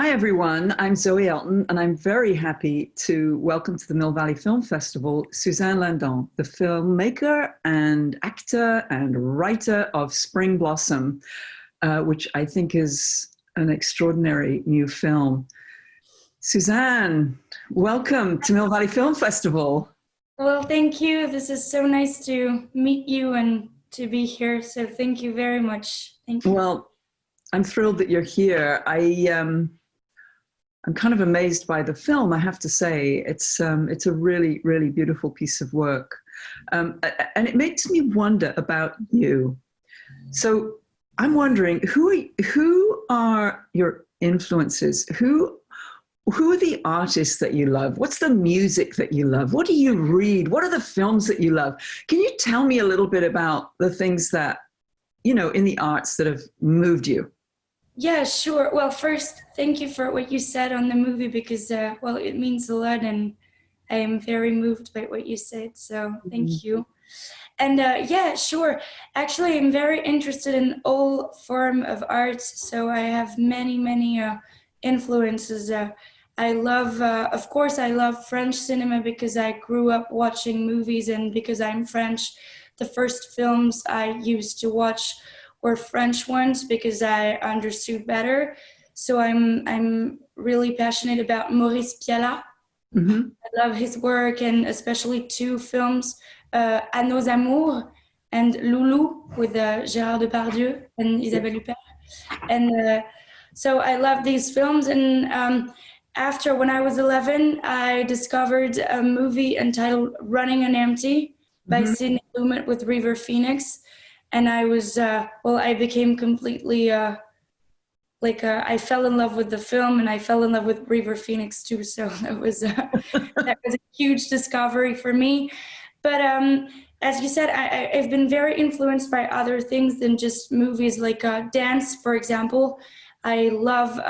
Hi, everyone. I'm Zoe Elton, and I'm very happy to welcome to the Mill Valley Film Festival Suzanne Lindon, the filmmaker and actor and writer of Spring Blossom, which I think is an extraordinary new film. Suzanne, welcome to Mill Valley Film Festival. Well, thank you. This is so nice to meet you and to be here. So thank you very much. Thank you. Well, I'm thrilled that you're here. I'm kind of amazed by the film, I have to say. It's a really, really beautiful piece of work. And it makes me wonder about you. So I'm wondering, who are your influences? Who are the artists that you love? What's the music that you love? What do you read? What are the films that you love? Can you tell me a little bit about the things that, in the arts that have moved you? Yeah, sure. Well, first, thank you for what you said on the movie because, it means a lot and I am very moved by what you said. So thank you. And yeah, sure. Actually, I'm very interested in all form of arts. So I have many influences. I love, of course, I love French cinema because I grew up watching movies, and because I'm French, the first films I used to watch were French ones because I understood better. So I'm really passionate about Maurice Pialat. Mm-hmm. I love his work, and especially two films, À nos amours and Loulou with Gérard Depardieu and Isabelle Huppert. And so I love these films. And after, when I was 11, I discovered a movie entitled Running on Empty by Sidney Lumet with River Phoenix. And I was, I became completely, I fell in love with the film, and I fell in love with River Phoenix too. So that was a huge discovery for me. But as you said, I've been very influenced by other things than just movies, like dance, for example. I love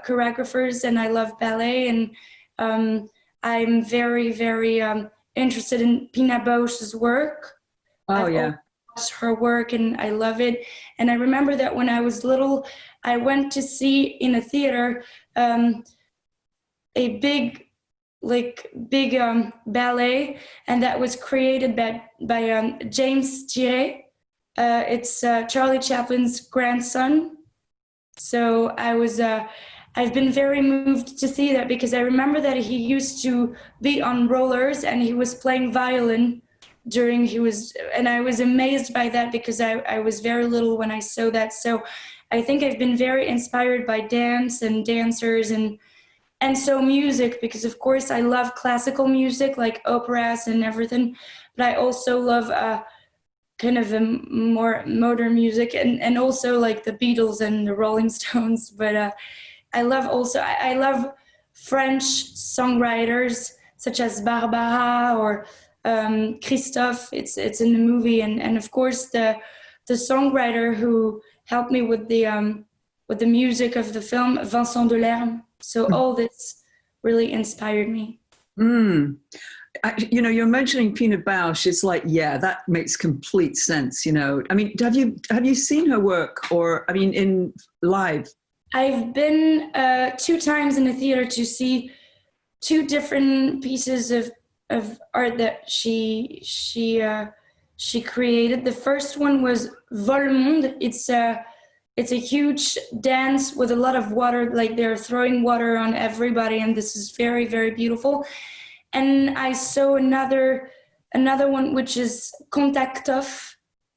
choreographers and I love ballet, and I'm very interested in Pina Bausch's work. Oh, yeah. Her work, and I love it. And I remember that when I was little, I went to see in a theater a big ballet, and that was created by James Thierry. It's Charlie Chaplin's grandson. So I've been very moved to see that because I remember that he used to be on rollers and he was playing violin and I was amazed by that because I was very little when I saw that. So I think I've been very inspired by dance and dancers and so music, because of course I love classical music like operas and everything, but I also love kind of a more modern music and also like the Beatles and the Rolling Stones. But I love French songwriters such as Barbara or Christophe. It's in the movie, and of course the songwriter who helped me with the music of the film, Vincent Delerme. So all this really inspired me. You're mentioning Pina Bausch. It's like, yeah, that makes complete sense. I mean, have you seen her work, or in live? I've been 2 times in the theater to see 2 different pieces of art that she created. The first one was Vol Monde. It's a huge dance with a lot of water, like they're throwing water on everybody, and this is very, very beautiful. And I saw another one which is Contact Off,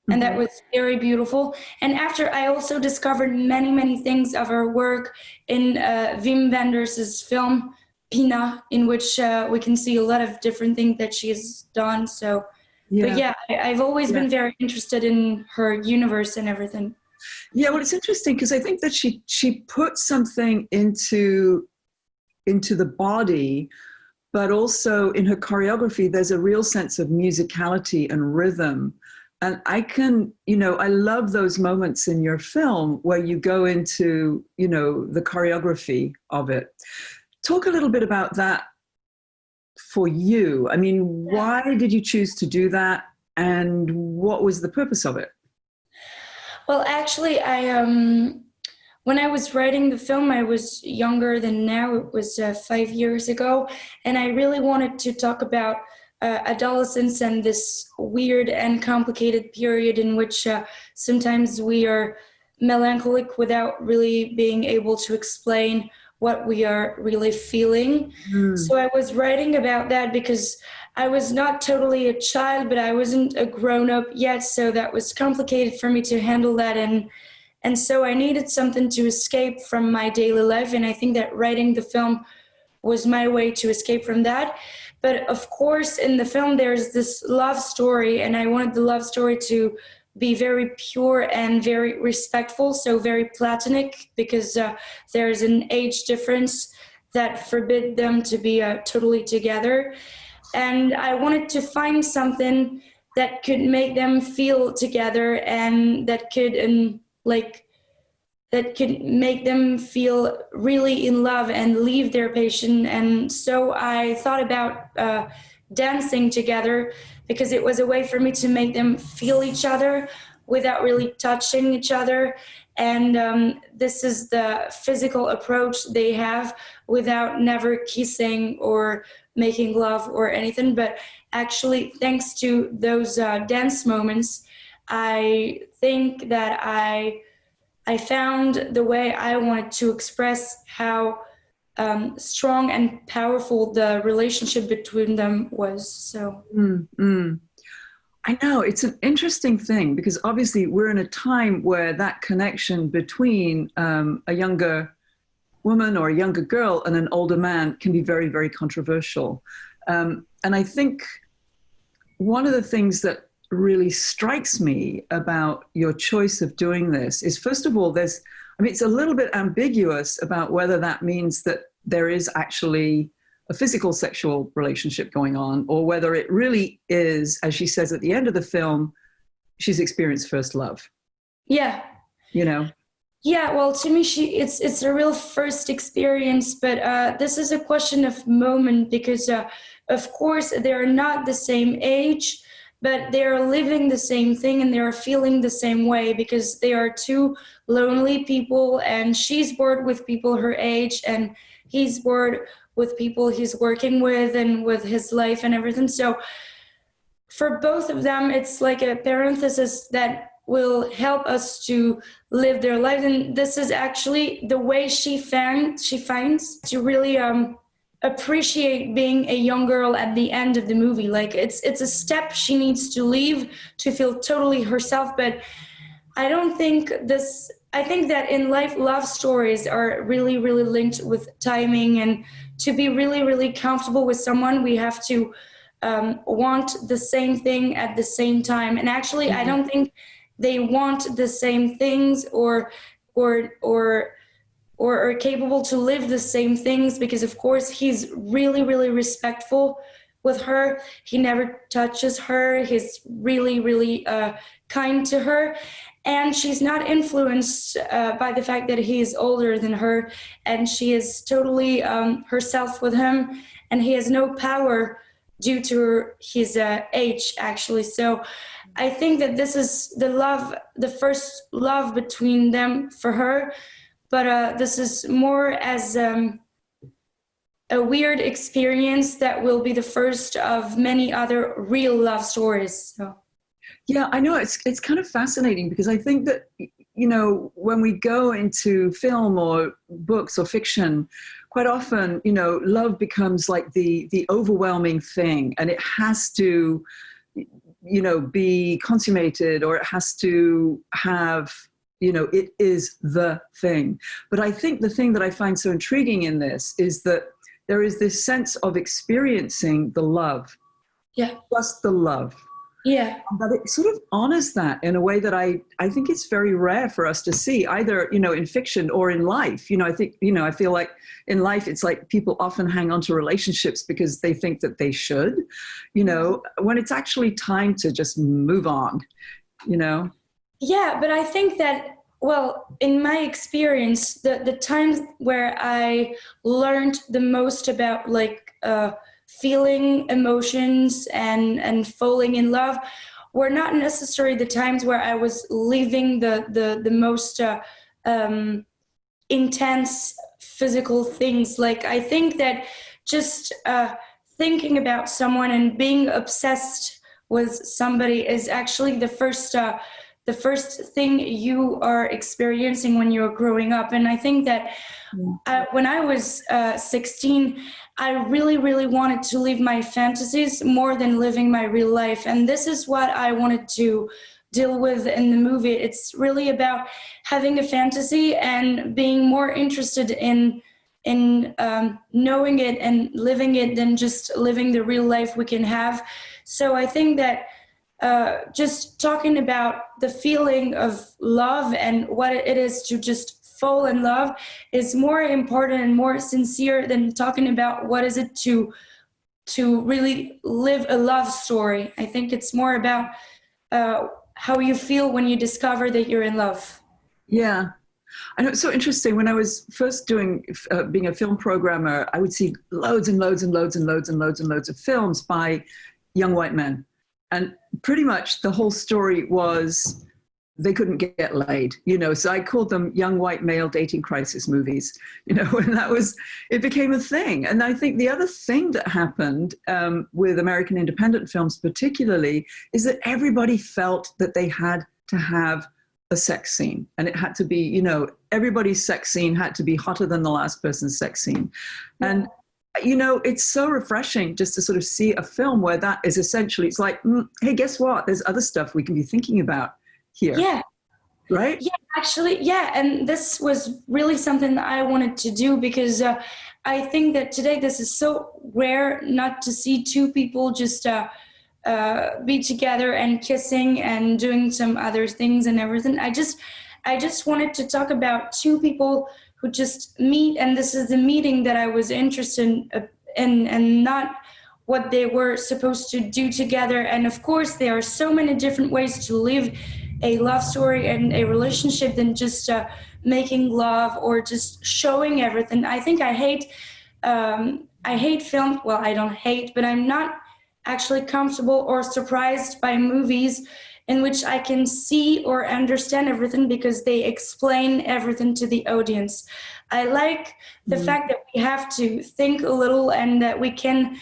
and that was very beautiful. And after, I also discovered many things of her work in Wim Wenders' film Pina, in which we can see a lot of different things that she has done. So, yeah. But yeah, I've always been very interested in her universe and everything. Yeah, well, it's interesting because I think that she put something into the body, but also in her choreography, there's a real sense of musicality and rhythm. And I love those moments in your film where you go into, the choreography of it. Talk a little bit about that for you. I mean, why did you choose to do that? And what was the purpose of it? Well, actually, when I was writing the film, I was younger than now. It was 5 years ago. And I really wanted to talk about adolescence and this weird and complicated period in which sometimes we are melancholic without really being able to explain what we are really feeling. So I was writing about that because I was not totally a child, but I wasn't a grown-up yet. So that was complicated for me to handle that. And so I needed something to escape from my daily life. And I think that writing the film was my way to escape from that. But of course, in the film, there's this love story, and I wanted the love story to be very pure and very respectful, so very platonic, because there's an age difference that forbid them to be totally together. And I wanted to find something that could make them feel together and that could that could make them feel really in love and leave their patient. And so I thought about dancing together because it was a way for me to make them feel each other without really touching each other. And this is the physical approach they have without never kissing or making love or anything. But actually, thanks to those dance moments, I think that I found the way I wanted to express how strong and powerful the relationship between them was. So. I know it's an interesting thing because obviously we're in a time where that connection between a younger woman or a younger girl and an older man can be very, very controversial. And I think one of the things that really strikes me about your choice of doing this is, first of all, it's a little bit ambiguous about whether that means that there is actually a physical sexual relationship going on, or whether it really is, as she says at the end of the film, she's experienced first love. Yeah. You know? Yeah, well, to me, it's a real first experience, but this is a question of moment because, of course, they're not the same age, but they are living the same thing and they are feeling the same way because they are two lonely people, and she's bored with people her age and he's bored with people he's working with and with his life and everything. So for both of them, it's like a parenthesis that will help us to live their life. And this is actually the way she finds to really appreciate being a young girl at the end of the movie. Like it's a step she needs to leave to feel totally herself. But I think that in life, love stories are really, really linked with timing, and to be really, really comfortable with someone, we have to want the same thing at the same time. And actually, I don't think they want the same things or are capable to live the same things, because of course he's really, really respectful with her. He never touches her. He's really, really kind to her. And she's not influenced by the fact that he is older than her, and she is totally herself with him, and he has no power due to his age, actually. So I think that this is the first love between them for her, but this is more as a weird experience that will be the first of many other real love stories. So. Yeah, I know it's kind of fascinating because I think that, you know, when we go into film or books or fiction, quite often, you know, love becomes like the overwhelming thing, and it has to, you know, be consummated, or it has to have, you know, it is the thing. But I think the thing that I find so intriguing in this is that there is this sense of experiencing the love. Yeah. Just the love. Yeah. But it sort of honors that in a way that I think it's very rare for us to see, either, you know, in fiction or in life. You know, I think, you know, I feel like in life, it's like people often hang on to relationships because they think that they should, you know, when it's actually time to just move on, you know? Yeah, but I think that, well, in my experience, the times where I learned the most about like feeling emotions and falling in love were not necessarily the times where I was living the most intense physical things. Like, I think that just thinking about someone and being obsessed with somebody is actually the first thing you are experiencing when you're growing up. And I think that when I was 16, I really, really wanted to live my fantasies more than living my real life. And this is what I wanted to deal with in the movie. It's really about having a fantasy and being more interested in knowing it and living it than just living the real life we can have. So I think that just talking about the feeling of love and what it is to just fall in love is more important and more sincere than talking about what is it to really live a love story. I think it's more about how you feel when you discover that you're in love. Yeah. I know, it's so interesting. When I was first doing being a film programmer, I would see loads and loads and loads and loads and loads and loads of films by young white men. And pretty much the whole story was they couldn't get laid, so I called them young white male dating crisis movies, and it became a thing. And I think the other thing that happened with American independent films particularly is that everybody felt that they had to have a sex scene, and it had to be, everybody's sex scene had to be hotter than the last person's sex scene. And it's so refreshing just to sort of see a film where that is essentially, it's like, hey, guess what? There's other stuff we can be thinking about here. Yeah. Right? Yeah, actually, yeah. And this was really something that I wanted to do because I think that today this is so rare not to see two people just be together and kissing and doing some other things and everything. I just wanted to talk about two people who just meet, and this is the meeting that I was interested in and not what they were supposed to do together. And of course, there are so many different ways to live a love story and a relationship than just making love or just showing everything. I think I hate film. Well, I don't hate, but I'm not actually comfortable or surprised by movies in which I can see or understand everything because they explain everything to the audience. I like the fact that we have to think a little and that we can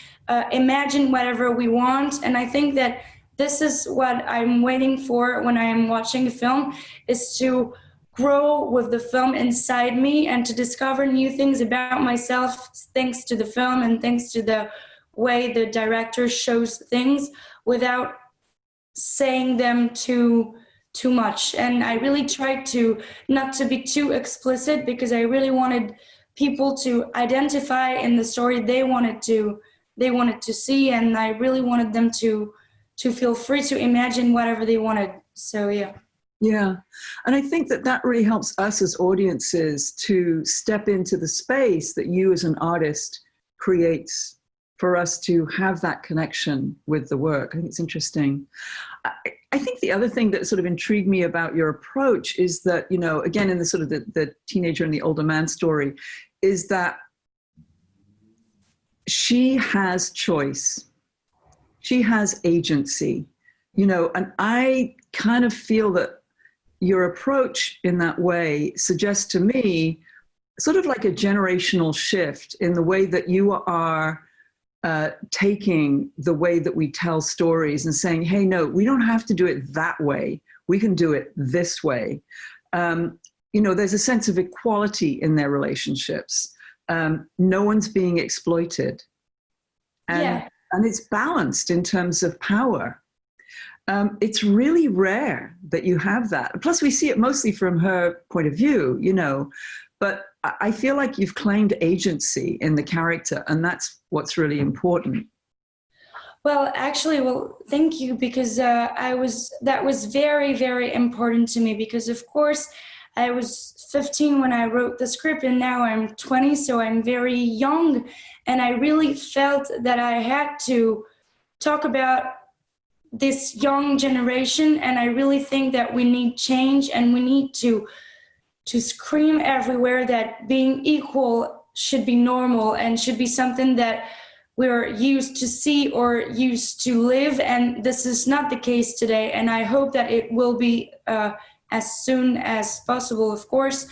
imagine whatever we want. And I think that this is what I'm waiting for when I'm watching a film, is to grow with the film inside me and to discover new things about myself thanks to the film and thanks to the way the director shows things without saying them too much. And I really tried to not to be too explicit because I really wanted people to identify in the story they wanted to see, and I really wanted them to feel free to imagine whatever they wanted. So yeah, and I think that really helps us as audiences to step into the space that you as an artist creates for us to have that connection with the work. I think it's interesting. I think the other thing that sort of intrigued me about your approach is that, again, in the sort of the teenager and the older man story, is that she has choice. She has agency, and I kind of feel that your approach in that way suggests to me sort of like a generational shift in the way that you are taking the way that we tell stories and saying, hey, no, we don't have to do it that way. We can do it this way. There's a sense of equality in their relationships. No one's being exploited. And it's balanced in terms of power. It's really rare that you have that. Plus, we see it mostly from her point of view, but I feel like you've claimed agency in the character, and that's what's really important. Well, actually, thank you, because that was very, very important to me, because of course I was 15 when I wrote the script, and now I'm 20, so I'm very young, and I really felt that I had to talk about this young generation, and I really think that we need change, and we need to scream everywhere that being equal should be normal and should be something that we're used to see or used to live, and this is not the case today, and I hope that it will be as soon as possible, of course.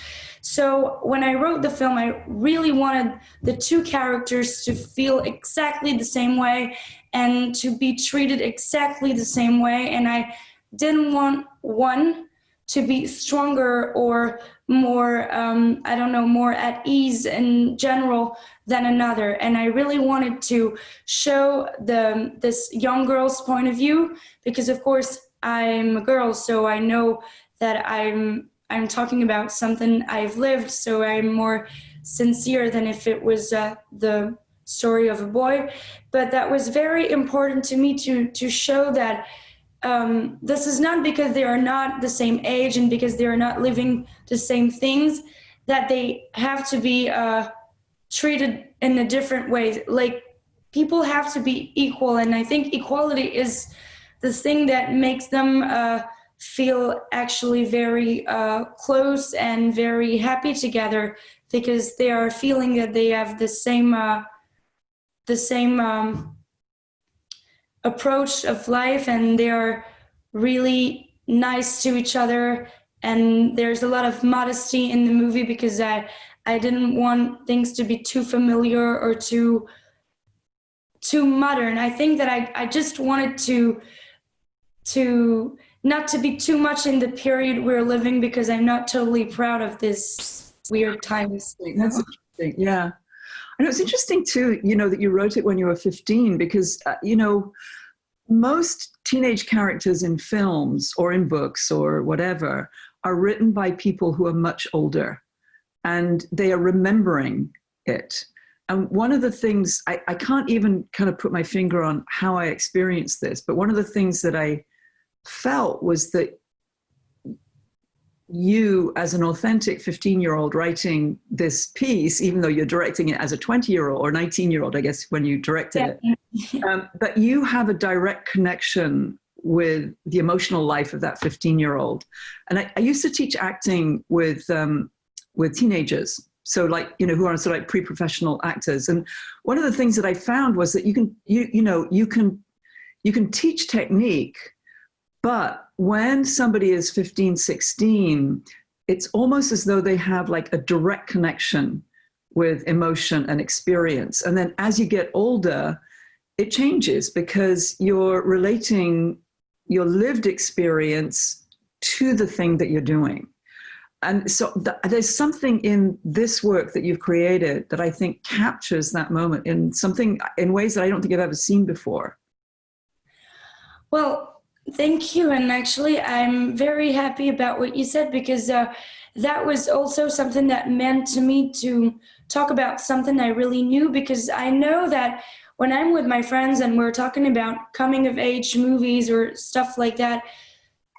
So when I wrote the film, I really wanted the two characters to feel exactly the same way and to be treated exactly the same way. And I didn't want one to be stronger or more, more at ease in general than another. And I really wanted to show this young girl's point of view, because of course I'm a girl, so I know that I'm talking about something I've lived, so I'm more sincere than if it was the story of a boy. But that was very important to me to show that this is not because they are not the same age and because they are not living the same things that they have to be treated in a different way. Like, people have to be equal, and I think equality is the thing that makes them feel actually very close and very happy together, because they are feeling that they have the same approach of life, and they are really nice to each other. And there's a lot of modesty in the movie, because I didn't want things to be too familiar or too modern. I think that I just wanted to not to be too much in the period we're living, because I'm not totally proud of this weird times. That's interesting. Yeah. And it's interesting too, that you wrote it when you were 15, because, most teenage characters in films or in books or whatever are written by people who are much older, and they are remembering it. And one of the things, I can't even kind of put my finger on how I experienced this, but one of the things that I felt was that you, as an authentic 15-year-old writing this piece, even though you're directing it as a 20-year-old or 19-year-old, I guess, when you directed it, but you have a direct connection with the emotional life of that 15-year-old. And I used to teach acting with teenagers, so who are sort of like pre-professional actors. And one of the things that I found was that you can teach technique, but when somebody is 15, 16, it's almost as though they have like a direct connection with emotion and experience. And then as you get older, it changes, because you're relating your lived experience to the thing that you're doing. And so there's something in this work that you've created that I think captures that moment in ways that I don't think I've ever seen before. Well, thank you. And actually, I'm very happy about what you said, because that was also something that meant to me to talk about something I really knew, because I know that when I'm with my friends and we're talking about coming of age movies or stuff like that,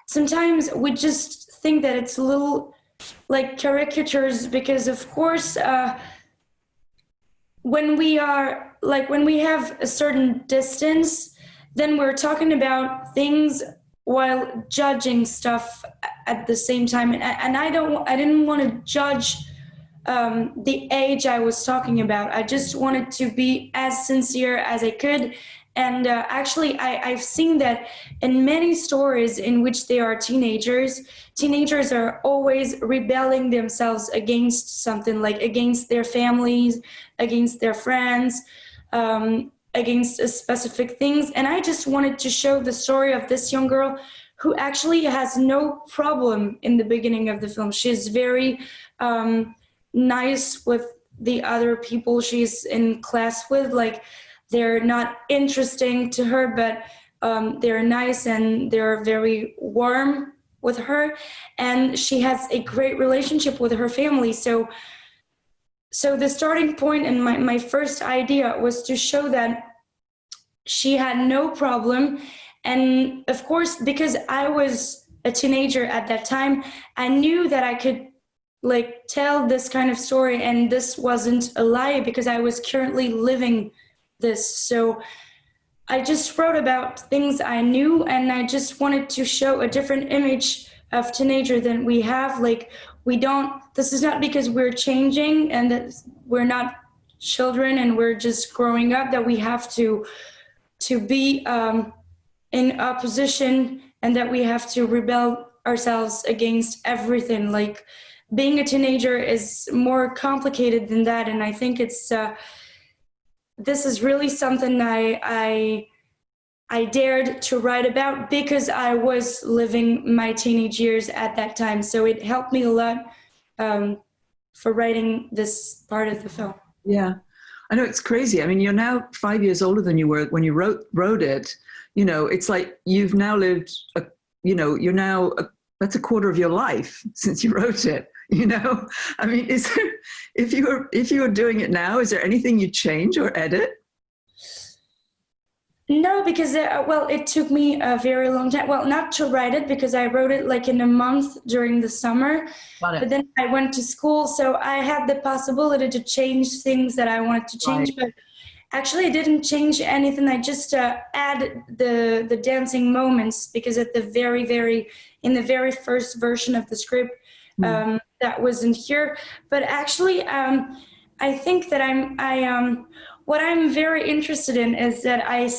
sometimes we just think that it's a little like caricatures, because of course, when we have a certain distance, then we're talking about things while judging stuff at the same time. And I didn't want to judge the age I was talking about. I just wanted to be as sincere as I could. And actually, I've seen that in many stories in which they are teenagers are always rebelling themselves against something, like against their families, against their friends, against specific things. And I just wanted to show the story of this young girl who actually has no problem in the beginning of the film. She's very nice with the other people she's in class with. Like, they're not interesting to her, but they're nice and they're very warm with her. And she has a great relationship with her family. So the starting point and my first idea was to show that she had no problem. And of course, because I was a teenager at that time, I knew that I could tell this kind of story, and this wasn't a lie, because I was currently living this. So I just wrote about things I knew, and I just wanted to show a different image of teenager than we have. This is not because we're changing and that we're not children and we're just growing up, that we have to be in opposition, and that we have to rebel ourselves against everything. being a teenager is more complicated than that. And I think it's this is really something I dared to write about because I was living my teenage years at that time. So it helped me a lot for writing this part of the film. Yeah, I know, it's crazy. I mean, you're now 5 years older than you were when you wrote it. You know, it's like you've now lived, that's a quarter of your life since you wrote it. You know, I mean, if you were doing it now, is there anything you'd change or edit? No, because it took me a very long time. Well, not to write it because I wrote it like in a month during the summer. But then I went to school, so I had the possibility to change things that I wanted to change. Right. But actually, I didn't change anything. I just added the dancing moments because at the in the very first version of the script, that wasn't here. But actually, I think that what I'm very interested in is that I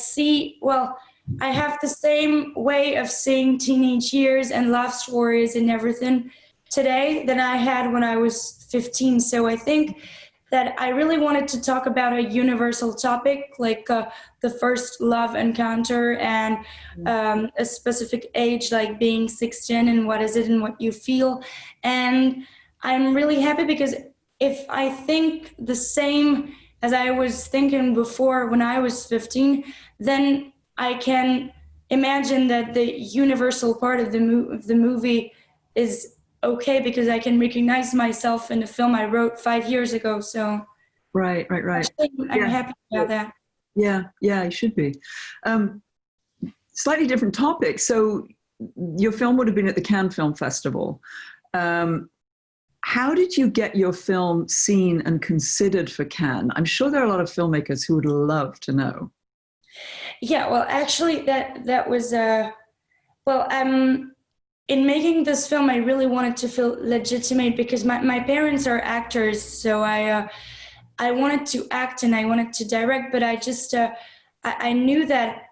have the same way of seeing teenage years and love stories and everything today than I had when I was 15. So I think that I really wanted to talk about a universal topic, like the first love encounter and a specific age, like being 16 and what is it and what you feel. And I'm really happy because if I think the same as I was thinking before when I was 15, then I can imagine that the universal part of the movie is okay because I can recognize myself in the film I wrote 5 years ago. So right. actually, I'm happy about that. Yeah, you should be. Slightly different topic. So your film would have been at the Cannes Film Festival. How did you get your film seen and considered for Cannes? I'm sure there are a lot of filmmakers who would love to know. Yeah, well, actually, that was in making this film, I really wanted to feel legitimate because my parents are actors, so I wanted to act and I wanted to direct, but I just I knew that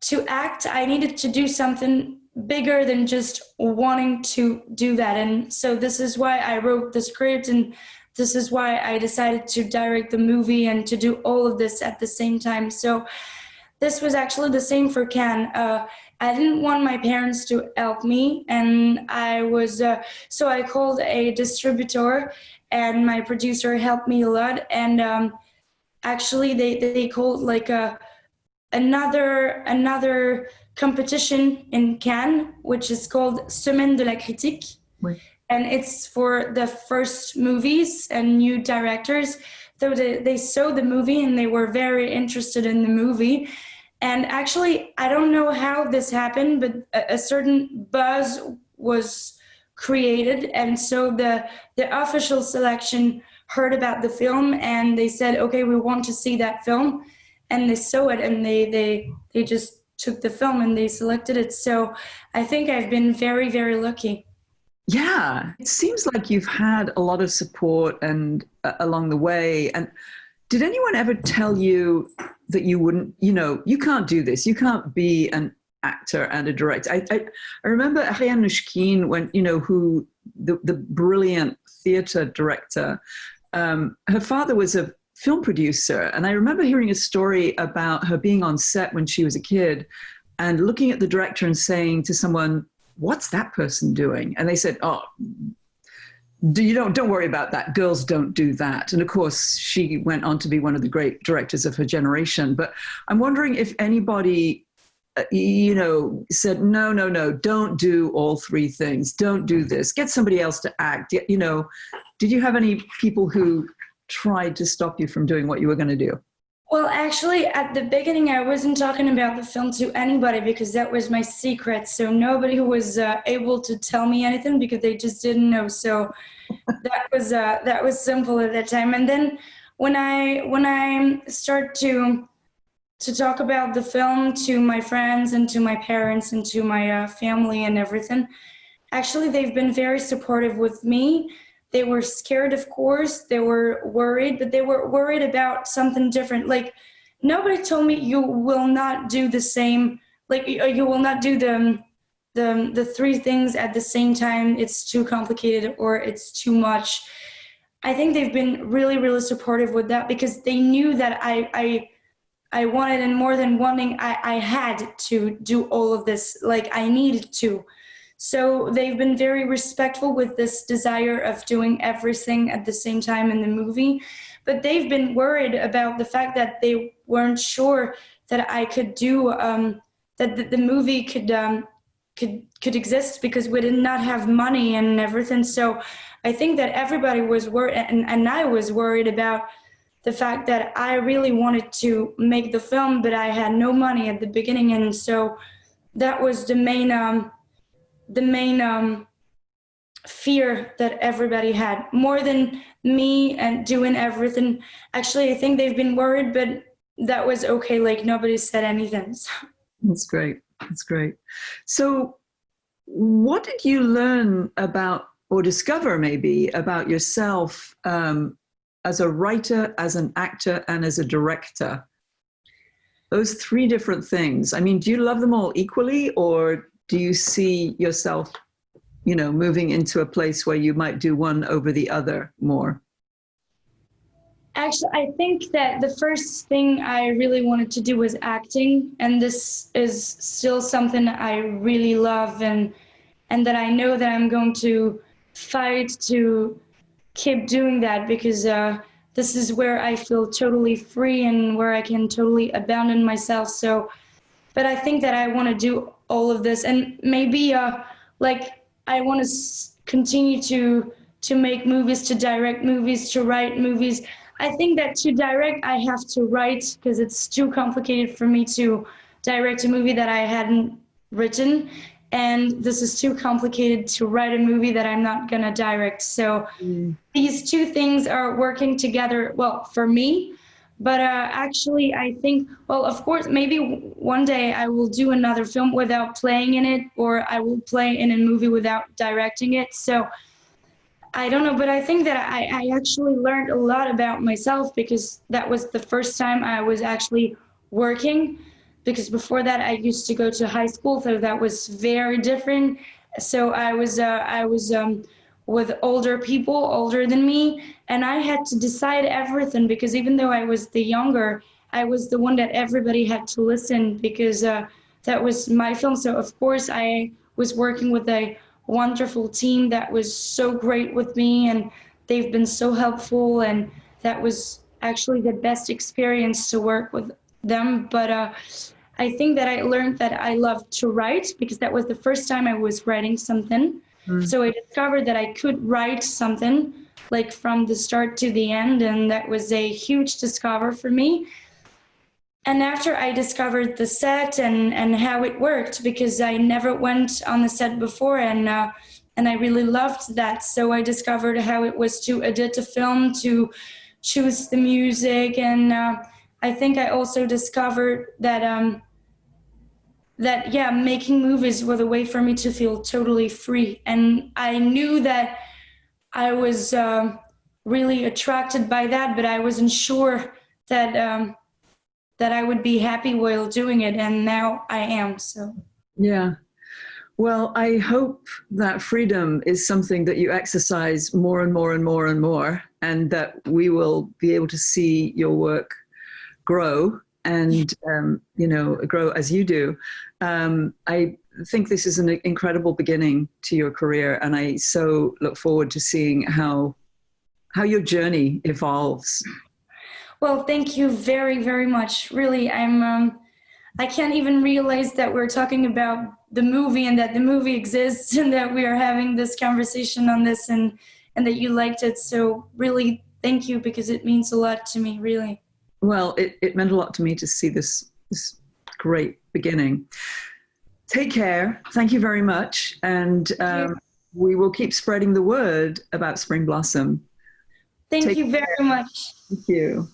to act, I needed to do something bigger than just wanting to do that. And so this is why I wrote the script, and this is why I decided to direct the movie and to do all of this at the same time. So this was actually the same for Cannes. I didn't want my parents to help me, and I was so I called a distributor, and my producer helped me a lot. And actually, they called like another competition in Cannes, which is called Semaine de la Critique. Oui. And it's for the first movies and new directors. So they saw the movie and they were very interested in the movie. And actually, I don't know how this happened, but a certain buzz was created. And so the official selection heard about the film and they said, okay, we want to see that film. And they saw it and they just took the film and they selected it. So I think I've been very, very lucky. Yeah, it seems like you've had a lot of support and along the way. And did anyone ever tell you that you wouldn't, you can't do this, you can't be an actor and a director? I remember Ariane Nouchkine, when, who the brilliant theater director, her father was a film producer. And I remember hearing a story about her being on set when she was a kid and looking at the director and saying to someone, what's that person doing? And they said, oh, don't worry about that. Girls don't do that. And of course, she went on to be one of the great directors of her generation. But I'm wondering if anybody, said, no, don't do all three things. Don't do this. Get somebody else to act. Did you have any people who tried to stop you from doing what you were going to do? Well, actually, at the beginning, I wasn't talking about the film to anybody because that was my secret. So nobody was able to tell me anything because they just didn't know. So that was simple at that time. And then when I start to talk about the film to my friends and to my parents and to my family and everything, actually, they've been very supportive with me. They were scared, of course. They were worried, but they were worried about something different. Like, nobody told me you will not do the same, like you will not do the three things at the same time, it's too complicated or it's too much. I think they've been really, really supportive with that, because they knew that I wanted, and more than wanting, I had to do all of this. Like, I needed to. So they've been very respectful with this desire of doing everything at the same time in the movie. But they've been worried about the fact that they weren't sure that I could do, that the movie could exist, because we did not have money and everything. So I think that everybody was worried, and I was worried about the fact that I really wanted to make the film, but I had no money at the beginning. And so that was the main fear that everybody had, more than me and doing everything. Actually, I think they've been worried, but that was okay. Like, nobody said anything. So. That's great. That's great. So what did you learn about, or discover maybe, about yourself as a writer, as an actor, and as a director? Those three different things. I mean, do you love them all equally, or do you see yourself, you know, moving into a place where you might do one over the other more? Actually, I think that the first thing I really wanted to do was acting, and this is still something I really love, and that I know that I'm going to fight to keep doing that, because this is where I feel totally free and where I can totally abandon myself. So, but I think that I want to do all of this, and maybe like, I want to continue to make movies, to direct movies, to write movies. I think that to direct, I have to write, because it's too complicated for me to direct a movie that I hadn't written. And this is too complicated to write a movie that I'm not going to direct. So these two things are working together, well, for me. But actually, I think, well, of course, maybe one day I will do another film without playing in it, or I will play in a movie without directing it. So I don't know, but I think that I actually learned a lot about myself, because that was the first time I was actually working. Because before that, I used to go to high school, so that was very different. So I was with older people, older than me, and I had to decide everything, because even though I was the younger, I was the one that everybody had to listen, because that was my film. So of course I was working with a wonderful team that was so great with me, and they've been so helpful, and that was actually the best experience to work with them. But I think that I learned that I love to write, because that was the first time I was writing something. So I discovered that I could write something, like, from the start to the end, and that was a huge discovery for me. And after I discovered the set and how it worked, because I never went on the set before, and I really loved that. So I discovered how it was to edit a film, to choose the music, and I think I also discovered that yeah, making movies was a way for me to feel totally free. And I knew that I was really attracted by that, but I wasn't sure that that I would be happy while doing it, and now I am. So yeah. Well, I hope that freedom is something that you exercise more and more and more and more, and that we will be able to see your work grow and, you know, grow as you do. I think this is an incredible beginning to your career, and I so look forward to seeing how your journey evolves. Well, thank you very, very much. Really, I can't even realize that we're talking about the movie, and that the movie exists, and that we are having this conversation on this, and that you liked it. So really, thank you, because it means a lot to me, really. Well, it meant a lot to me to see this great beginning. Take care. Thank you very much. And we will keep spreading the word about Spring Blossom. Thank you very much. Thank you.